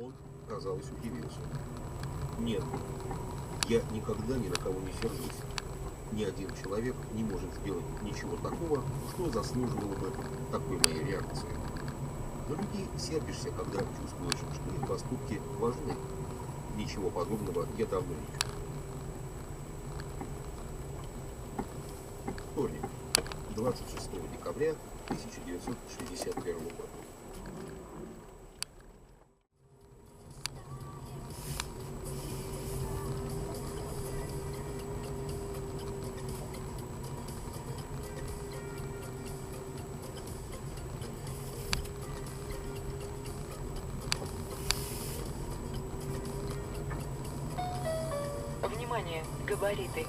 Он, казалось, удивился. Нет, я никогда ни на кого не сержусь. Ни один человек не может сделать ничего такого, что заслуживало бы такой моей реакции. На людей сердишься, когда чувствуешь, что их поступки важны. Ничего подобного я давно не чувствую. Вторник, 26 декабря 1961 года. Внимание, габариты.